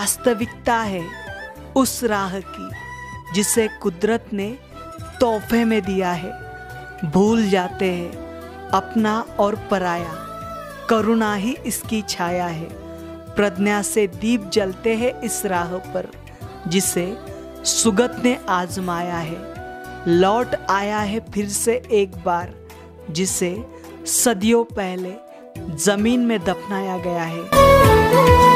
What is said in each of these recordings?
वास्तविकता है उस राह की जिसे कुदरत ने तोहफे में दिया है। भूल जाते हैं अपना और पराया, करुणा ही इसकी छाया है। प्रज्ञा से दीप जलते हैं इस राह पर जिसे सुगत ने आजमाया है। लौट आया है फिर से एक बार जिसे सदियों पहले जमीन में दफनाया गया है।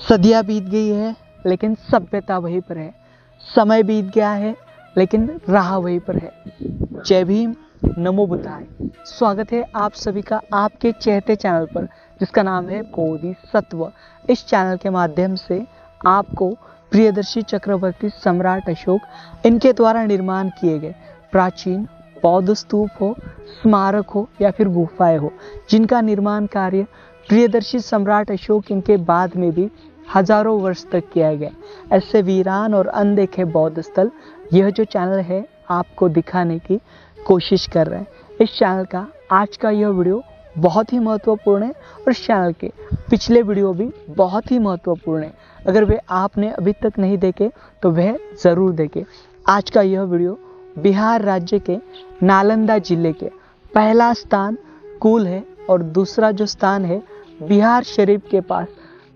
सदियाँ बीत गई है लेकिन सभ्यता वहीं पर है। समय बीत गया है लेकिन राह वहीं पर है। जय भीम, नमो बुद्धाय। स्वागत है आप सभी का आपके चहेते चैनल पर जिसका नाम है बोधिसत्व। इस चैनल के माध्यम से आपको प्रियदर्शी चक्रवर्ती सम्राट अशोक इनके द्वारा निर्माण किए गए प्राचीन बौद्ध स्तूप हो, स्मारक हो या फिर गुफाएं हो, जिनका निर्माण कार्य प्रियदर्शी सम्राट अशोक इनके बाद में भी हजारों वर्ष तक किया गया, ऐसे वीरान और अनदेखे बौद्ध स्थल यह जो चैनल है आपको दिखाने की कोशिश कर रहे हैं। इस चैनल का आज का यह वीडियो बहुत ही महत्वपूर्ण है और इस चैनल के पिछले वीडियो भी बहुत ही महत्वपूर्ण है। अगर वे आपने अभी तक नहीं देखे तो वह ज़रूर देखें। आज का यह वीडियो बिहार राज्य के नालंदा जिले के पहला स्थान कुल है और दूसरा जो स्थान है बिहार शरीफ के पास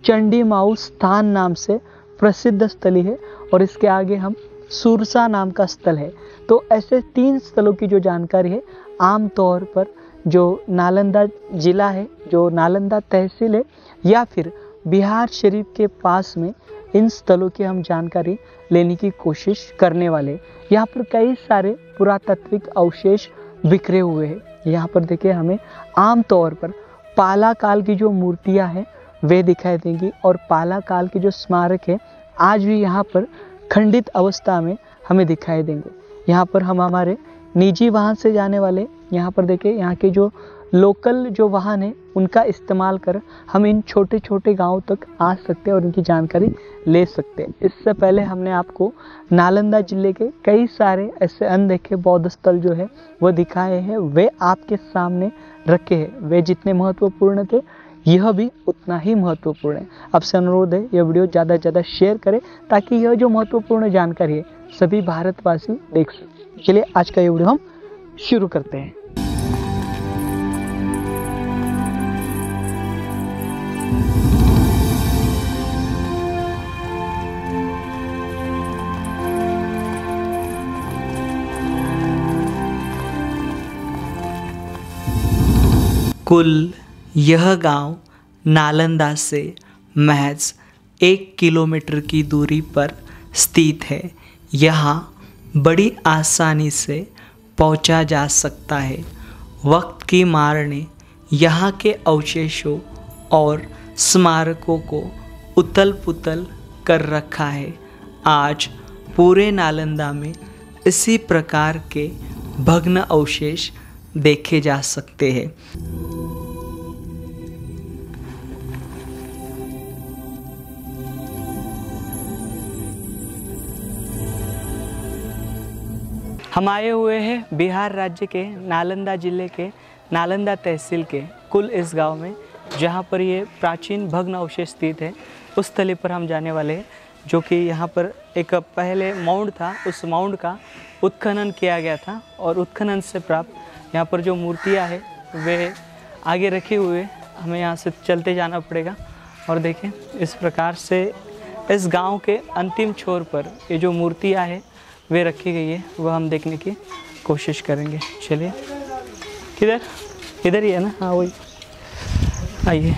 चंडी माऊ स्थान नाम से प्रसिद्ध स्थली है और इसके आगे हम सुरसा नाम का स्थल है। तो ऐसे 3 स्थलों की जो जानकारी है आम तौर पर जो नालंदा जिला है, जो नालंदा तहसील है या फिर बिहार शरीफ के पास में, इन स्थलों की हम जानकारी लेने की कोशिश करने वाले। यहाँ पर कई सारे पुरातात्विक अवशेष बिखरे हुए हैं। यहाँ पर देखिए हमें आम तौर पर पाला काल की जो मूर्तियाँ हैं वे दिखाई देंगी और पाला काल के जो स्मारक है आज भी यहाँ पर खंडित अवस्था में हमें दिखाई देंगे। यहाँ पर हम हमारे निजी वाहन से जाने वाले, यहाँ पर देखिए यहाँ के जो लोकल जो वाहन है उनका इस्तेमाल कर हम इन छोटे छोटे गांवों तक आ सकते हैं और इनकी जानकारी ले सकते हैं। इससे पहले हमने आपको नालंदा जिले के कई सारे ऐसे अनदेखे बौद्ध स्थल जो है वो दिखाए हैं, वे आपके सामने रखे हैं। वे जितने महत्वपूर्ण थे यह भी उतना ही महत्वपूर्ण है। आपसे अनुरोध है यह वीडियो ज़्यादा से ज़्यादा शेयर करें ताकि यह जो महत्वपूर्ण जानकारी है सभी भारतवासी देख सकें। चलिए आज का ये वीडियो हम शुरू करते हैं। कुल यह गांव नालंदा से महज 1 किलोमीटर की दूरी पर स्थित है। यहाँ बड़ी आसानी से पहुंचा जा सकता है। वक्त की मार ने यहाँ के अवशेषों और स्मारकों को उथल पुथल कर रखा है। आज पूरे नालंदा में इसी प्रकार के भग्न अवशेष देखे जा सकते हैं। हम आए हुए हैं बिहार राज्य के नालंदा जिले के नालंदा तहसील के कुल इस गांव में, जहां पर ये प्राचीन भग्न अवशेष स्थित है। उस स्थली पर हम जाने वाले हैं जो कि यहाँ पर एक पहले माउंट था, उस माउंट का उत्खनन किया गया था और उत्खनन से प्राप्त यहाँ पर जो मूर्तियाँ हैं वे आगे रखे हुए हमें यहाँ से चलते जाना पड़ेगा। और देखें इस प्रकार से इस गांव के अंतिम छोर पर ये जो मूर्तियाँ हैं वे रखी गई है, वह हम देखने की कोशिश करेंगे। चलिए किधर, इधर ही है ना? हाँ वही, आइए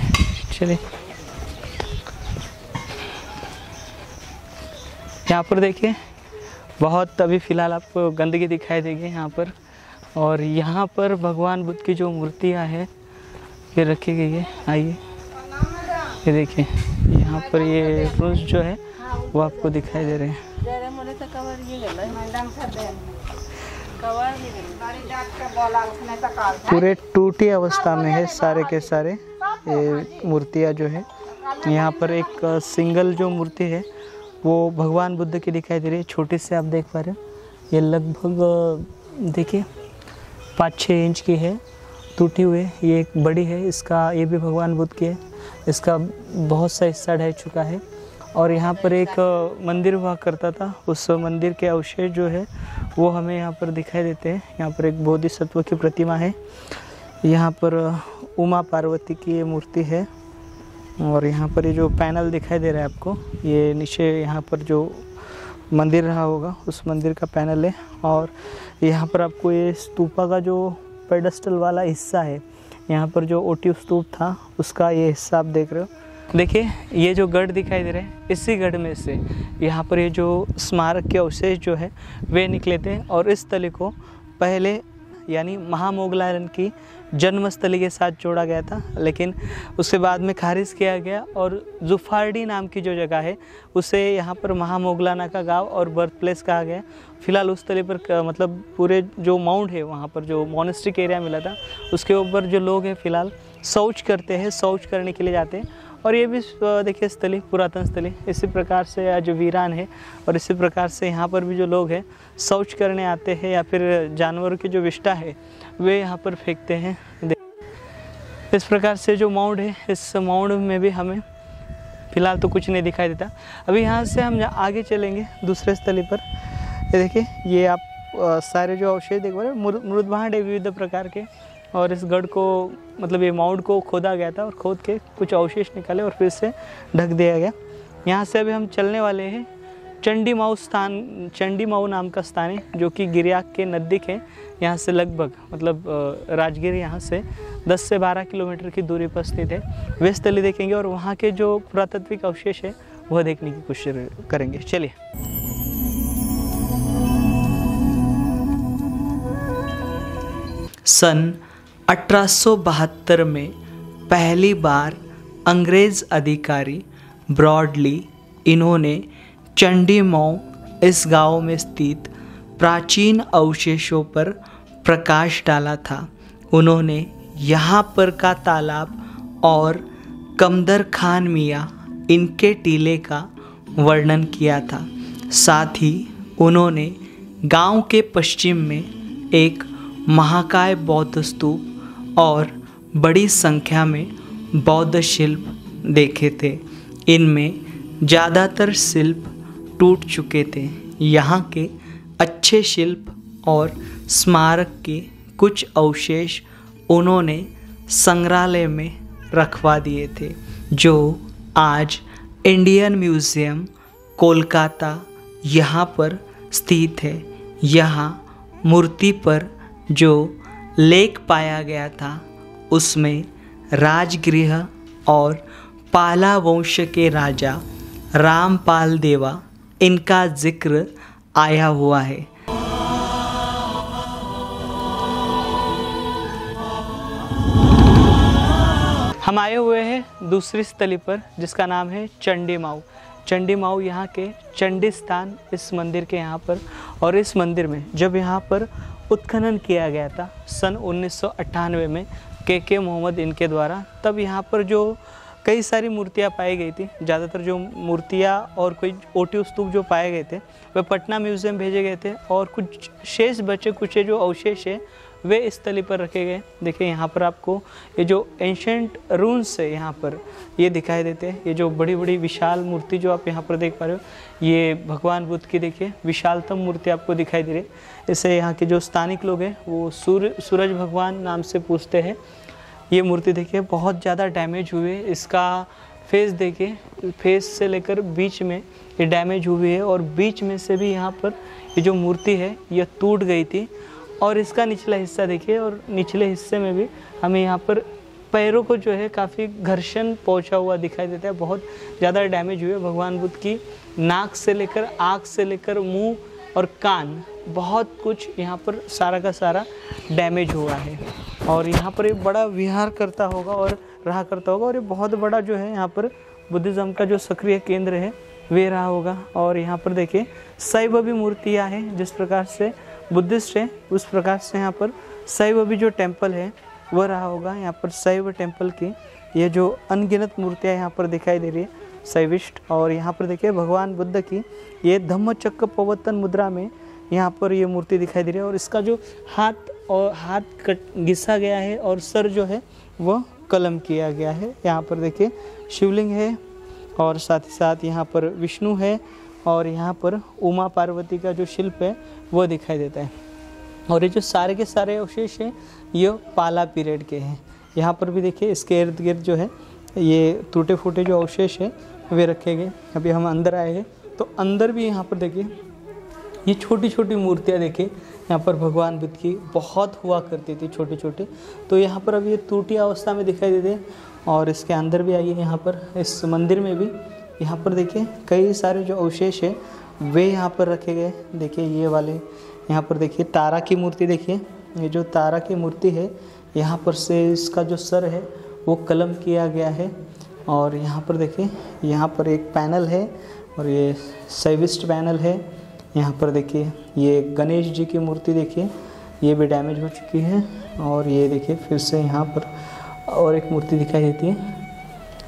चलिए। यहाँ पर देखिए बहुत अभी फ़िलहाल आपको गंदगी दिखाई देगी यहाँ पर, और यहाँ पर भगवान बुद्ध की जो मूर्तियाँ हैं ये रखी गई है। आइए ये देखिए यहाँ पर ये पुरुष जो है वो आपको दिखाई दे रहे हैं। पूरे टूटी अवस्था में है सारे के सारे ये मूर्तियाँ जो है। यहाँ पर एक सिंगल जो मूर्ति है वो भगवान बुद्ध की दिखाई दे रही है, छोटी से आप देख पा रहे हो। ये लगभग देखिए 5-6 इंच की है, टूटी हुई। ये एक बड़ी है, इसका ये भी भगवान बुद्ध की है, इसका बहुत सा हिस्सा ढह चुका है। और यहाँ पर एक मंदिर हुआ करता था, उस मंदिर के अवशेष जो है वो हमें यहाँ पर दिखाई देते हैं। यहाँ पर एक बोधिसत्व की प्रतिमा है, यहाँ पर उमा पार्वती की ये मूर्ति है। और यहाँ पर ये जो पैनल दिखाई दे रहा है आपको, ये नीचे यहाँ पर जो मंदिर रहा होगा उस मंदिर का पैनल है। और यहाँ पर आपको ये स्तूपा का जो पेडस्टल वाला हिस्सा है, यहाँ पर जो ओटिव स्तूप था उसका ये हिस्सा आप देख रहे हो। देखिए ये जो गढ़ दिखाई दे रहे हैं, इसी गढ़ में से यहाँ पर ये जो स्मारक के अवशेष जो है वे निकले थे। और इस स्थली को पहले यानी महामोगलायन की जन्मस्थली के साथ जोड़ा गया था, लेकिन उसके बाद में खारिज किया गया और जुफारडी नाम की जो जगह है उसे यहाँ पर महामोगलाना का गांव और बर्थ प्लेस कहा गया। फिलहाल उस स्थली पर मतलब पूरे जो माउंट है वहाँ पर जो मोनेस्ट्रिक एरिया मिला था उसके ऊपर जो लोग हैं फिलहाल शौच करते हैं, शौच करने के लिए जाते हैं। और ये भी देखिए स्थली, पुरातन स्थली इसी प्रकार से आज वीरान है। और इसी प्रकार से यहाँ पर भी जो लोग हैं शौच करने आते हैं या फिर जानवरों की जो विष्ठा है वे यहाँ पर फेंकते हैं। इस प्रकार से जो माउंट है, इस माउंट में भी हमें फिलहाल तो कुछ नहीं दिखाई देता। अभी यहाँ से हम आगे चलेंगे दूसरे स्थली पर। ये देखिए ये आप सारे जो अवशेष देख पा रहे हैं, मृदभांड है विविध प्रकार के। और इस गढ़ को मतलब ये माउंट को खोदा गया था और खोद के कुछ अवशेष निकाले और फिर से ढक दिया गया। यहाँ से अभी हम चलने वाले हैं चंडीमाऊ स्थान, चंडीमाऊ नाम का स्थान है जो कि गिरियाक के नज़दीक है। यहाँ से लगभग मतलब राजगीर यहाँ से 10 से 12 किलोमीटर की दूरी पर स्थित है। वे स्थली देखेंगे और वहाँ के जो पुरातात्विक अवशेष है वह देखने की कोशिश करेंगे। चलिए। सन 1872 में पहली बार अंग्रेज़ अधिकारी ब्रॉडली इन्होंने चंडीमाऊ इस गांव में स्थित प्राचीन अवशेषों पर प्रकाश डाला था। उन्होंने यहाँ पर का तालाब और कमदर खान मियाँ इनके टीले का वर्णन किया था। साथ ही उन्होंने गांव के पश्चिम में एक महाकाय बौद्ध स्तूप और बड़ी संख्या में बौद्ध शिल्प देखे थे। इनमें ज़्यादातर शिल्प टूट चुके थे। यहाँ के अच्छे शिल्प और स्मारक के कुछ अवशेष उन्होंने संग्रहालय में रखवा दिए थे, जो आज इंडियन म्यूज़ियम कोलकाता यहाँ पर स्थित है। यहाँ मूर्ति पर जो लेख पाया गया था उसमें राजगृह और पाला वंश के राजा रामपाल देवा इनका जिक्र आया हुआ है। हम आए हुए हैं दूसरी स्थली पर जिसका नाम है चंडीमाऊ। चंडीमाऊ यहाँ के चंडी स्थान इस मंदिर के यहाँ पर। और इस मंदिर में जब यहाँ पर उत्खनन किया गया था सन 1998 में के मोहम्मद इनके द्वारा, तब यहाँ पर जो कई सारी मूर्तियाँ पाई गई थी। ज़्यादातर जो मूर्तियाँ और कोई ओटिव स्तूप जो पाए गए थे वे पटना म्यूज़ियम भेजे गए थे और कुछ शेष बचे कुछ जो अवशेष है वे इस स्थली पर रखे गए। देखिए यहाँ पर आपको ये जो एंशेंट रून्स है यहाँ पर ये दिखाई देते हैं। ये जो बड़ी बड़ी विशाल मूर्ति जो आप यहाँ पर देख पा रहे हो ये भगवान बुद्ध की देखिए विशालतम मूर्ति आपको दिखाई दे रही है। इसे यहाँ के जो स्थानिक लोग हैं वो सूरज भगवान नाम से पूछते हैं। ये मूर्ति देखिए बहुत ज़्यादा डैमेज हुई है। इसका फेस देखिए, फेस से लेकर बीच में ये डैमेज हुई है और बीच में से भी यहाँ पर ये जो मूर्ति है ये टूट गई थी। और इसका निचला हिस्सा देखिए और निचले हिस्से में भी हमें यहाँ पर पैरों को जो है काफ़ी घर्षण पहुँचा हुआ दिखाई देता है। बहुत ज़्यादा डैमेज हुए। भगवान बुद्ध की नाक से लेकर आँख से लेकर मुंह और कान बहुत कुछ यहाँ पर सारा का सारा डैमेज हुआ है। और यहाँ पर एक बड़ा विहार करता होगा और रहा करता होगा और ये बहुत बड़ा जो है यहाँ पर बुद्धिज़्म का जो सक्रिय केंद्र है वे रहा होगा। और यहाँ पर देखिए शैव भी मूर्तियाँ हैं। जिस प्रकार से बुद्धिस्ट है उस प्रकार से यहाँ पर शैव भी जो टेम्पल है वह रहा होगा। यहाँ पर शैव टेम्पल की ये जो अनगिनत मूर्तियाँ यहाँ पर दिखाई दे रही है शैविष्ट। और यहाँ पर देखिए भगवान बुद्ध की ये धम्मचक्र प्रवर्तन मुद्रा में यहाँ पर ये मूर्ति दिखाई दे रही है। और इसका जो हाथ कट घिसा गया है और सर जो है वह कलम किया गया है। यहाँ पर देखिए शिवलिंग है और साथ ही साथ यहाँ पर विष्णु है और यहाँ पर उमा पार्वती का जो शिल्प है वह दिखाई देता है। और ये जो सारे के सारे अवशेष हैं ये पाला पीरियड के हैं। यहाँ पर भी देखिए इसके इर्द गिर्द जो है ये टूटे फूटे जो अवशेष हैं वे रखे गए। अभी हम अंदर आए हैं तो अंदर भी यहाँ पर देखिए ये छोटी छोटी मूर्तियाँ देखिए यहाँ पर भगवान बुद्ध की बहुत हुआ करती थी छोटी छोटी। तो यहाँ पर अभी ये टूटी अवस्था में दिखाई देते हैं। और इसके अंदर भी आइए, यहाँ पर इस मंदिर में भी यहाँ पर देखिए कई सारे जो अवशेष है वे यहाँ पर रखे गए। देखिए ये वाले यहाँ पर देखिए तारा की मूर्ति, देखिए ये जो तारा की मूर्ति है यहाँ पर से इसका जो सर है वो कलम किया गया है। और यहाँ पर देखिए यहाँ पर एक पैनल है और ये शैविस्ट पैनल है। यहाँ पर देखिए ये गणेश जी की मूर्ति देखिए ये भी डैमेज हो चुकी है। और ये देखिए फिर से यहाँ पर और एक मूर्ति दिखाई देती है।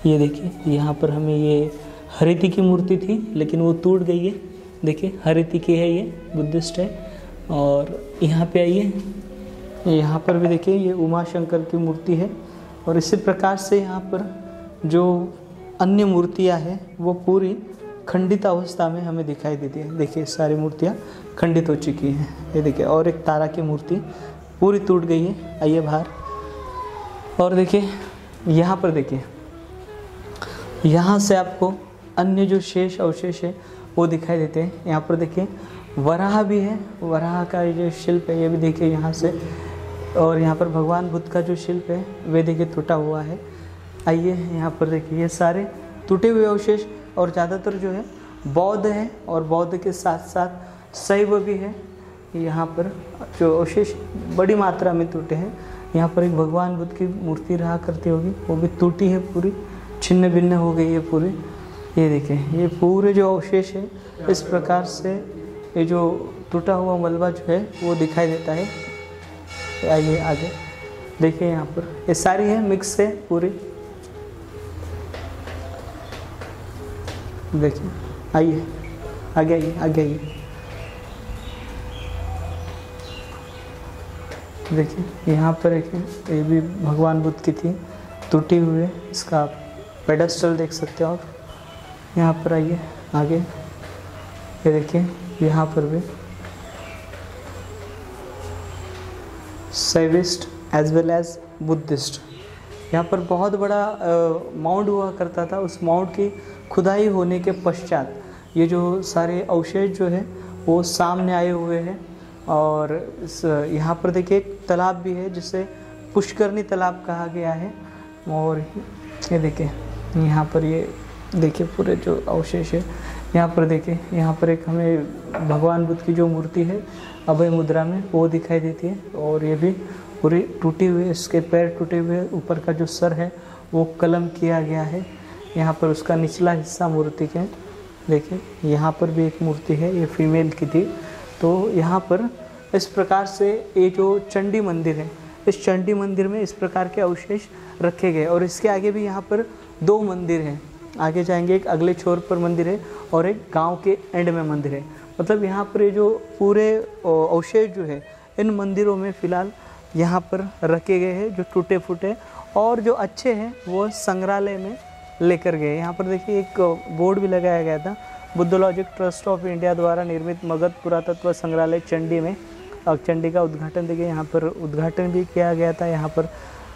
ये देखिए यहाँ पर हमें ये हरिति की मूर्ति थी लेकिन वो टूट गई है। देखिए हरिति की है, ये बुद्धिस्ट है। और यहाँ पे आइए, यहाँ पर भी देखिए ये उमा शंकर की मूर्ति है। और इसी प्रकार से यहाँ पर जो अन्य मूर्तियाँ हैं वो पूरी खंडित अवस्था में हमें दिखाई देती है। देखिए सारी मूर्तियाँ खंडित हो चुकी हैं। ये देखिए और एक तारा की मूर्ति पूरी टूट गई है। आइए बाहर और देखिए यहाँ पर देखिए यहाँ से आपको अन्य जो शेष अवशेष है वो दिखाई देते हैं। यहाँ पर देखिए वराह भी है, वराह का ये जो शिल्प है ये भी देखिए यहाँ से। और यहाँ पर भगवान बुद्ध का जो शिल्प है वे देखिए टूटा हुआ है। आइए यहाँ पर देखिए ये सारे टूटे हुए अवशेष और ज़्यादातर जो है बौद्ध है और बौद्ध के साथ साथ शैव भी है। यहाँ पर जो अवशेष बड़ी मात्रा में टूटे हैं। यहाँ पर एक भगवान बुद्ध की मूर्ति रहा करती होगी वो भी टूटी है, पूरी छिन्न भिन्न हो गई है पूरी। ये देखिए ये पूरे जो अवशेष है इस प्रकार से ये जो टूटा हुआ मलबा जो है वो दिखाई देता है। आइए आगे देखिए यहाँ पर ये सारी है मिक्स है पूरी। देखिए आइए आगे आइए आगे आइए। देखिए यहाँ पर एक ये भी भगवान बुद्ध की थी टूटी हुई है, इसका पेडेस्टल देख सकते हो आप। यहाँ पर आइए आगे, ये देखिए यहाँ पर भी शैविस्ट एज वेल एज बुद्धिस्ट। यहाँ पर बहुत बड़ा माउंट हुआ करता था। उस माउंट की खुदाई होने के पश्चात ये जो सारे अवशेष जो है वो सामने आए हुए हैं। और यहाँ पर देखिए एक तालाब भी है जिसे पुष्करणी तालाब कहा गया है। और ये देखिए यहाँ पर ये देखिए पूरे जो अवशेष है यहाँ पर देखिए यहाँ पर एक हमें भगवान बुद्ध की जो मूर्ति है अभय मुद्रा में वो दिखाई देती है। और ये भी पूरी टूटी हुई, इसके पैर टूटे हुए, ऊपर का जो सर है वो कलम किया गया है। यहाँ पर उसका निचला हिस्सा मूर्ति के देखिए यहाँ पर भी एक मूर्ति है, ये फीमेल की थी। तो यहाँ पर इस प्रकार से ये जो चंडी मंदिर है इस चंडी मंदिर में इस प्रकार के अवशेष रखे गए। और इसके आगे भी यहाँ पर दो मंदिर हैं, आगे जाएंगे एक अगले छोर पर मंदिर है और एक गांव के एंड में मंदिर है। मतलब यहाँ पर ये जो पूरे अवशेष जो है इन मंदिरों में फ़िलहाल यहाँ पर रखे गए हैं। जो टूटे फूटे और जो अच्छे हैं वो संग्रहालय में लेकर गए। यहाँ पर देखिए एक बोर्ड भी लगाया गया था, बुद्धोलॉजिक ट्रस्ट ऑफ इंडिया द्वारा निर्मित मगध पुरातत्व संग्रहालय चंडी में। और चंडी का उद्घाटन देखिए यहाँ पर उद्घाटन भी किया गया था। यहाँ पर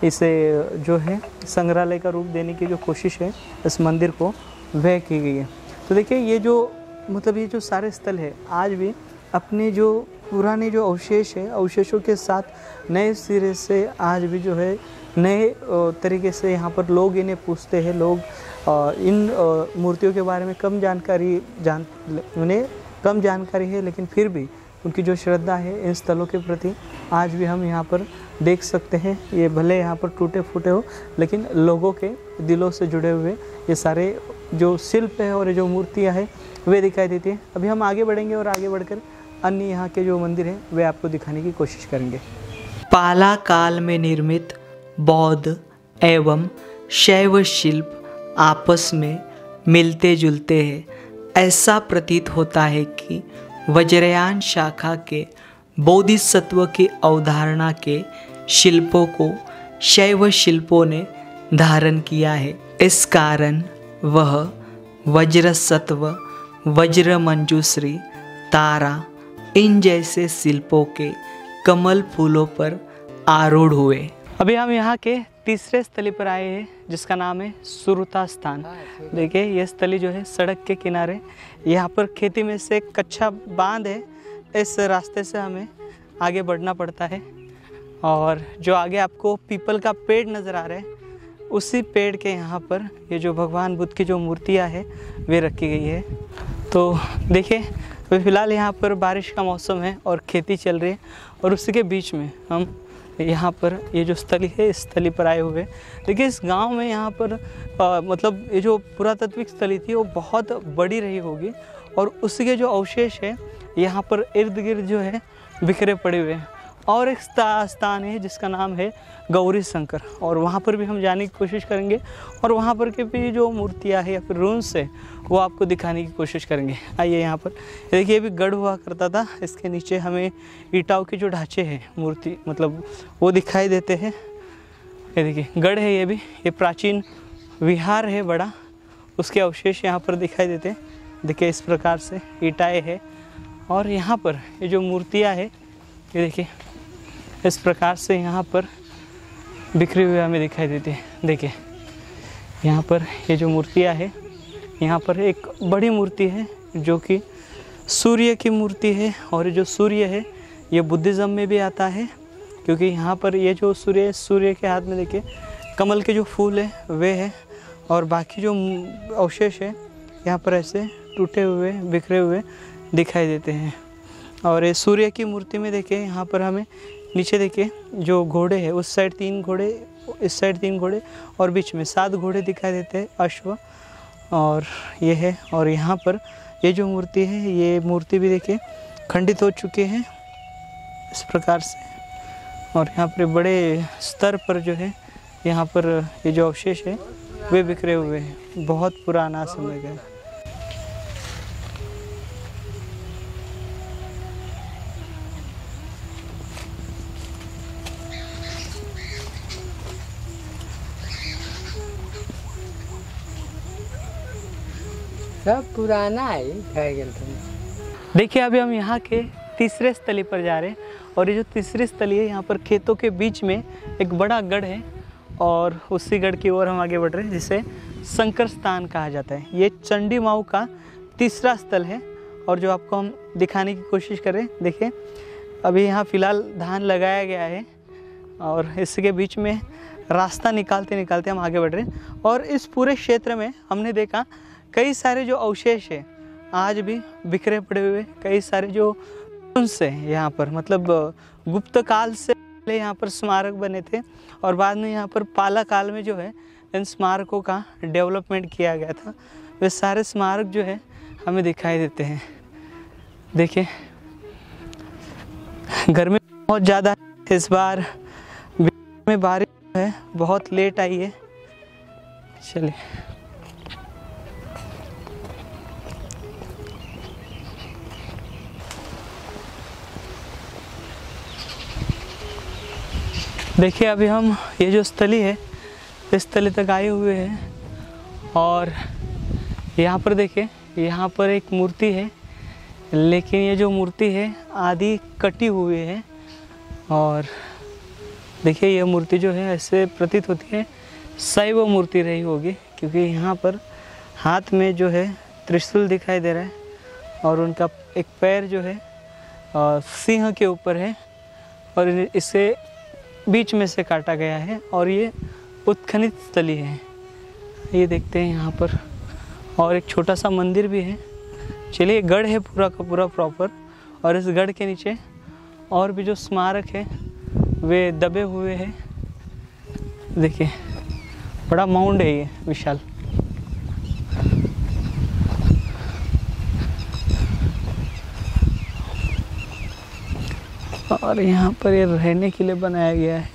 इसे जो है संग्रहालय का रूप देने की जो कोशिश है इस मंदिर को वह की गई है। तो देखिए ये जो मतलब ये जो सारे स्थल है आज भी अपने जो पुराने जो अवशेष है अवशेषों के साथ नए सिरे से आज भी जो है नए तरीके से यहाँ पर लोग इन्हें पूछते हैं। लोग इन मूर्तियों के बारे में उन्हें कम जानकारी है, लेकिन फिर भी उनकी जो श्रद्धा है इन स्थलों के प्रति आज भी हम यहाँ पर देख सकते हैं। ये भले यहाँ पर टूटे फूटे हो लेकिन लोगों के दिलों से जुड़े हुए ये सारे जो शिल्प है और ये जो मूर्तियाँ हैं वे दिखाई देती हैं। अभी हम आगे बढ़ेंगे और आगे बढ़कर अन्य यहाँ के जो मंदिर हैं वे आपको दिखाने की कोशिश करेंगे। पाला काल में निर्मित बौद्ध एवं शैव शिल्प आपस में मिलते जुलते हैं। ऐसा प्रतीत होता है कि वज्रयान शाखा के बोधिसत्व की अवधारणा के शिल्पों को शैव शिल्पों ने धारण किया है। इस कारण वह वज्रसत्व, वज्र मंजूश्री, तारा इन जैसे शिल्पों के कमल फूलों पर आरूढ़ हुए। अभी हम यहाँ के तीसरे स्थली पर आए हैं जिसका नाम है सुरता स्थान। देखिए ये स्थली जो है सड़क के किनारे, यहाँ पर खेती में से एक कच्चा बांध है, इस रास्ते से हमें आगे बढ़ना पड़ता है। और जो आगे आपको पीपल का पेड़ नज़र आ रहा है, उसी पेड़ के यहाँ पर ये जो भगवान बुद्ध की जो मूर्तियाँ है वे रखी गई है। तो देखिए अभी फ़िलहाल यहाँ पर बारिश का मौसम है और खेती चल रही है, और उसी के बीच में हम यहाँ पर ये जो स्थली है इस स्थली पर आए हुए। देखिए इस गांव में यहाँ पर मतलब ये जो पुरातात्विक स्थली थी वो बहुत बड़ी रही होगी, और उसी के जो अवशेष है यहाँ पर इर्द गिर्द जो है बिखरे पड़े हुए हैं। और एक स्थान है जिसका नाम है गौरी शंकर, और वहाँ पर भी हम जाने की कोशिश करेंगे, और वहाँ पर के भी जो मूर्तियाँ है या फिर रून्स है वो आपको दिखाने की कोशिश करेंगे। आइए यहाँ पर देखिए, ये भी गढ़ हुआ करता था, इसके नीचे हमें ईंटों के जो ढांचे हैं मूर्ति मतलब वो दिखाई देते हैं। ये देखिए गढ़ है, ये भी ये प्राचीन विहार है बड़ा, उसके अवशेष यहाँ पर दिखाई देते हैं। देखिए इस प्रकार से ईंटें है, और यहाँ पर ये जो मूर्तियाँ है ये देखिए इस प्रकार से यहाँ पर बिखरी हुई हमें दिखाई देती है। देखिए यहाँ पर ये जो मूर्तियाँ है, यहाँ पर एक बड़ी मूर्ति है जो कि सूर्य की मूर्ति है, और जो सूर्य है ये बुद्धिज़्म में भी आता है, क्योंकि यहाँ पर ये जो सूर्य के हाथ में देखिए कमल के जो फूल है वे है, और बाकी जो अवशेष है यहाँ पर ऐसे टूटे हुए बिखरे हुए दिखाई देते हैं। और ये सूर्य की मूर्ति में देखिए यहाँ पर हमें नीचे देखिए जो घोड़े हैं, उस साइड 3 घोड़े, इस साइड 3 घोड़े, और बीच में 7 घोड़े दिखाई देते हैं, अश्व, और ये है। और यहाँ पर ये जो मूर्ति है ये मूर्ति भी देखिए खंडित हो चुके हैं इस प्रकार से, और यहाँ पर बड़े स्तर पर जो है यहाँ पर ये जो अवशेष है वे बिखरे हुए हैं, बहुत पुराना समय का। सब पुराना है। देखिए अभी हम यहाँ के तीसरे स्थली पर जा रहे हैं, और ये जो तीसरी स्थली है यहाँ पर खेतों के बीच में एक बड़ा गढ़ है, और उसी गढ़ की ओर हम आगे बढ़ रहे हैं जिसे शंकर स्थान कहा जाता है। ये चंडी माऊ का तीसरा स्थल है, और जो आपको हम दिखाने की कोशिश करें। देखिए अभी यहाँ फ़िलहाल धान लगाया गया है, और इसके बीच में रास्ता निकालते निकालते हम आगे बढ़ रहे हैं। और इस पूरे क्षेत्र में हमने देखा कई सारे जो अवशेष है आज भी बिखरे पड़े हुए, कई सारे जो से यहाँ पर मतलब गुप्त काल से पहले यहाँ पर स्मारक बने थे, और बाद में यहाँ पर पाला काल में जो है इन स्मारकों का डेवलपमेंट किया गया था। वे सारे स्मारक जो है हमें दिखाई देते हैं। देखिए गर्मी बहुत ज़्यादा है इस बार, में बारिश है बहुत लेट आई है। चलिए देखिए अभी हम ये जो स्थली है इस स्थली तक आए हुए हैं, और यहाँ पर देखिए यहाँ पर एक मूर्ति है, लेकिन ये जो मूर्ति है आधी कटी हुई है। और देखिए ये मूर्ति जो है ऐसे प्रतीत होती है शैव मूर्ति रही होगी, क्योंकि यहाँ पर हाथ में जो है त्रिशूल दिखाई दे रहा है, और उनका एक पैर जो है सिंह के ऊपर है, और इसे बीच में से काटा गया है, और ये उत्खनित स्थली है। ये देखते हैं यहाँ पर, और एक छोटा सा मंदिर भी है। चलिए गढ़ है पूरा का पूरा प्रॉपर, और इस गढ़ के नीचे और भी जो स्मारक है वे दबे हुए हैं। देखिए बड़ा माउंड है ये विशाल। और यहाँ पर ये रहने के लिए बनाया गया है।